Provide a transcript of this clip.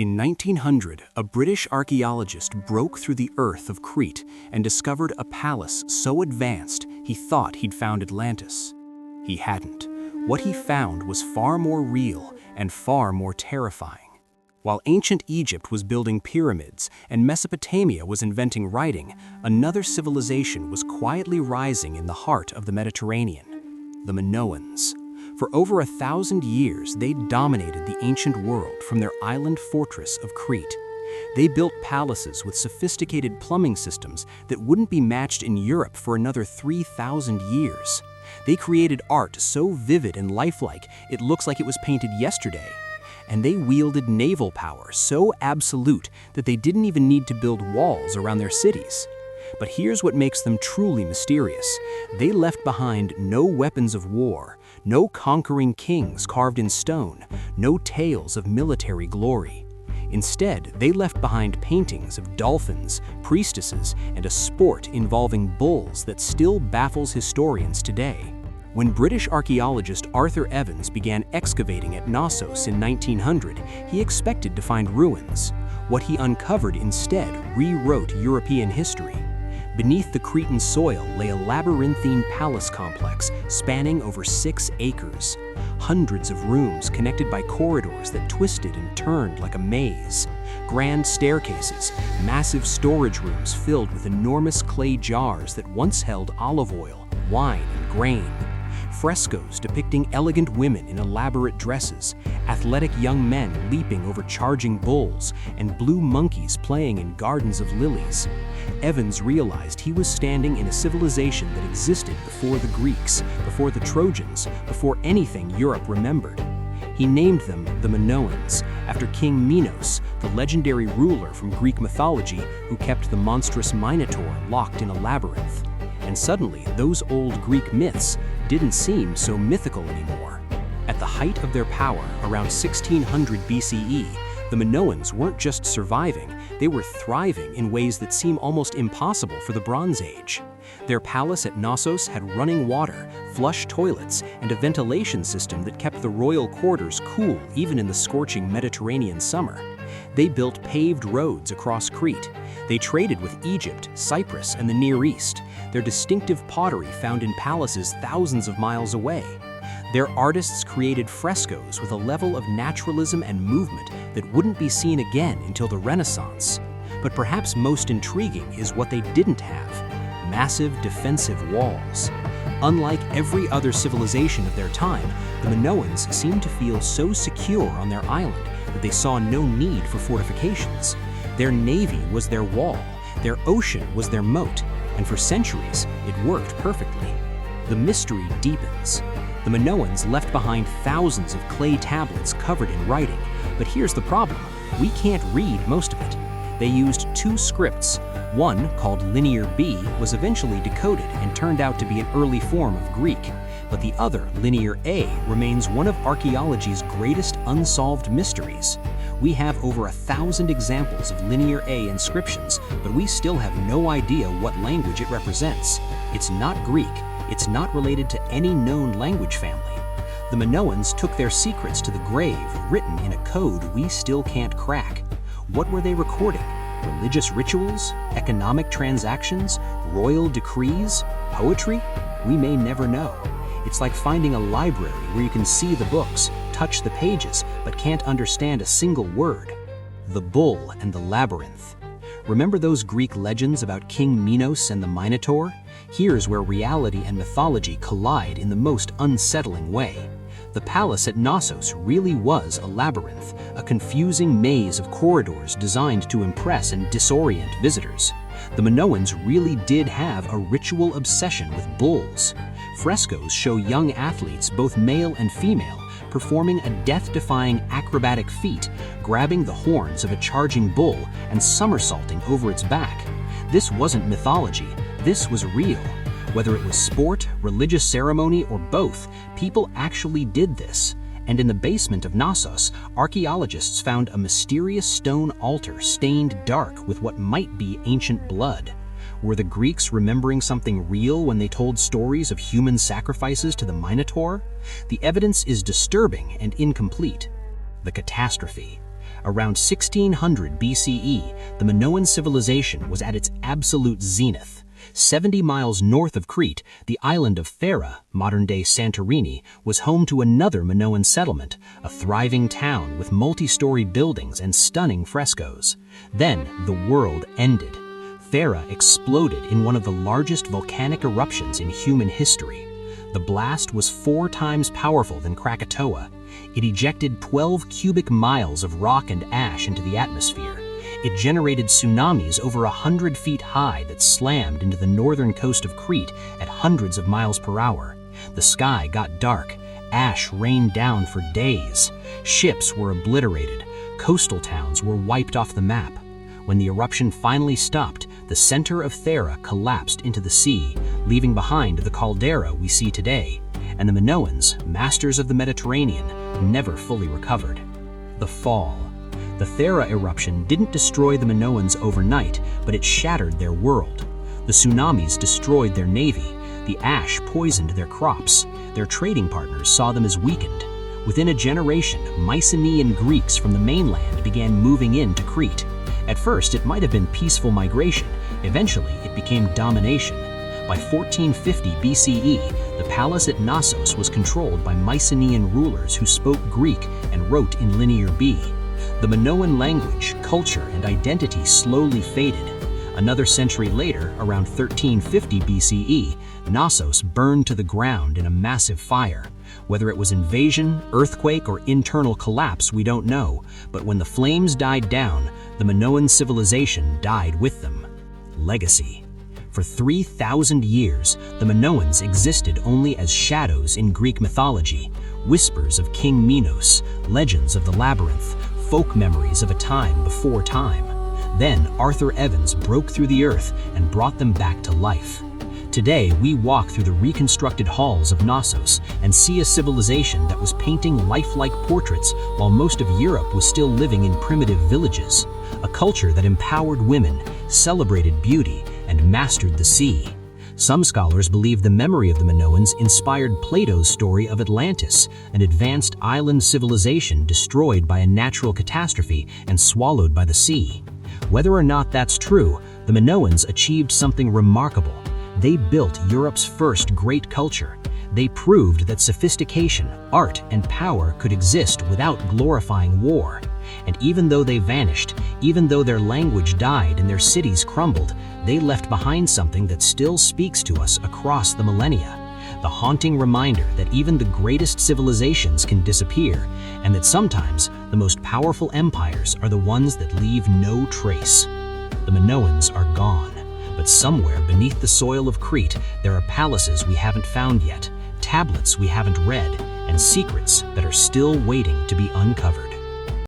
In 1900, a British archaeologist broke through the earth of Crete and discovered a palace so advanced he thought he'd found Atlantis. He hadn't. What he found was far more real and far more terrifying. While ancient Egypt was building pyramids and Mesopotamia was inventing writing, another civilization was quietly rising in the heart of the Mediterranean: the Minoans. For over 1,000 years, they dominated the ancient world from their island fortress of Crete. They built palaces with sophisticated plumbing systems that wouldn't be matched in Europe for another 3,000 years. They created art so vivid and lifelike it looks like it was painted yesterday. And they wielded naval power so absolute that they didn't even need to build walls around their cities. But here's what makes them truly mysterious. They left behind no weapons of war, no conquering kings carved in stone, no tales of military glory. Instead, they left behind paintings of dolphins, priestesses, and a sport involving bulls that still baffles historians today. When British archaeologist Arthur Evans began excavating at Knossos in 1900, he expected to find ruins. What he uncovered instead rewrote European history. Beneath the Cretan soil lay a labyrinthine palace complex spanning over 6 acres. Hundreds of rooms connected by corridors that twisted and turned like a maze. Grand staircases, massive storage rooms filled with enormous clay jars that once held olive oil, wine, and grain. Frescoes depicting elegant women in elaborate dresses, athletic young men leaping over charging bulls, and blue monkeys playing in gardens of lilies. Evans realized he was standing in a civilization that existed before the Greeks, before the Trojans, before anything Europe remembered. He named them the Minoans, after King Minos, the legendary ruler from Greek mythology who kept the monstrous Minotaur locked in a labyrinth. And suddenly, those old Greek myths didn't seem so mythical anymore. At the height of their power, around 1600 BCE, the Minoans weren't just surviving, they were thriving in ways that seem almost impossible for the Bronze Age. Their palace at Knossos had running water, flush toilets, and a ventilation system that kept the royal quarters cool even in the scorching Mediterranean summer. They built paved roads across Crete. They traded with Egypt, Cyprus, and the Near East, their distinctive pottery found in palaces thousands of miles away. Their artists created frescoes with a level of naturalism and movement that wouldn't be seen again until the Renaissance. But perhaps most intriguing is what they didn't have: massive defensive walls. Unlike every other civilization of their time, the Minoans seemed to feel so secure on their island that they saw no need for fortifications. Their navy was their wall, their ocean was their moat, and for centuries, it worked perfectly. The mystery deepens. The Minoans left behind thousands of clay tablets covered in writing, but here's the problem: we can't read most of it. They used 2 scripts. One, called Linear B, was eventually decoded and turned out to be an early form of Greek, but the other, Linear A, remains one of archaeology's greatest unsolved mysteries. We have over 1,000 examples of Linear A inscriptions, but we still have no idea what language it represents. It's not Greek. It's not related to any known language family. The Minoans took their secrets to the grave, written in a code we still can't crack. What were they recording? Religious rituals? Economic transactions? Royal decrees? Poetry? We may never know. It's like finding a library where you can see the books, touch the pages, but can't understand a single word. The Bull and the Labyrinth. Remember those Greek legends about King Minos and the Minotaur? Here's where reality and mythology collide in the most unsettling way. The palace at Knossos really was a labyrinth, a confusing maze of corridors designed to impress and disorient visitors. The Minoans really did have a ritual obsession with bulls. Frescoes show young athletes, both male and female, performing a death-defying acrobatic feat, grabbing the horns of a charging bull and somersaulting over its back. This wasn't mythology, this was real. Whether it was sport, religious ceremony, or both, people actually did this. And in the basement of Knossos, archaeologists found a mysterious stone altar stained dark with what might be ancient blood. Were the Greeks remembering something real when they told stories of human sacrifices to the Minotaur? The evidence is disturbing and incomplete. The catastrophe. Around 1600 BCE, the Minoan Civilization was at its absolute zenith. 70 miles north of Crete, the island of Thera, modern-day Santorini, was home to another Minoan settlement, a thriving town with multi-story buildings and stunning frescoes. Then, the world ended. Thera exploded in one of the largest volcanic eruptions in human history. The blast was 4 times powerful than Krakatoa. It ejected 12 cubic miles of rock and ash into the atmosphere. It generated tsunamis over 100 feet high that slammed into the northern coast of Crete at hundreds of miles per hour. The sky got dark. Ash rained down for days. Ships were obliterated. Coastal towns were wiped off the map. When the eruption finally stopped, the center of Thera collapsed into the sea, leaving behind the caldera we see today. And the Minoans, masters of the Mediterranean, never fully recovered. The fall. The Thera eruption didn't destroy the Minoans overnight, but it shattered their world. The tsunamis destroyed their navy. The ash poisoned their crops. Their trading partners saw them as weakened. Within a generation, Mycenaean Greeks from the mainland began moving into Crete. At first, it might have been peaceful migration. Eventually, it became domination. By 1450 BCE, the palace at Knossos was controlled by Mycenaean rulers who spoke Greek and wrote in Linear B. The Minoan language, culture, and identity slowly faded. Another century later, around 1350 BCE, Knossos burned to the ground in a massive fire. Whether it was invasion, earthquake, or internal collapse, we don't know, but when the flames died down, the Minoan civilization died with them. Legacy. For 3,000 years, the Minoans existed only as shadows in Greek mythology, whispers of King Minos, legends of the labyrinth, folk memories of a time before time. Then Arthur Evans broke through the earth and brought them back to life. Today, we walk through the reconstructed halls of Knossos and see a civilization that was painting lifelike portraits while most of Europe was still living in primitive villages. A culture that empowered women, celebrated beauty, and mastered the sea. Some scholars believe the memory of the Minoans inspired Plato's story of Atlantis, an advanced island civilization destroyed by a natural catastrophe and swallowed by the sea. Whether or not that's true, the Minoans achieved something remarkable. They built Europe's first great culture. They proved that sophistication, art, and power could exist without glorifying war. And even though they vanished, even though their language died and their cities crumbled, they left behind something that still speaks to us across the millennia. The haunting reminder that even the greatest civilizations can disappear, and that sometimes the most powerful empires are the ones that leave no trace. The Minoans are gone, but somewhere beneath the soil of Crete, there are palaces we haven't found yet, tablets we haven't read, and secrets that are still waiting to be uncovered.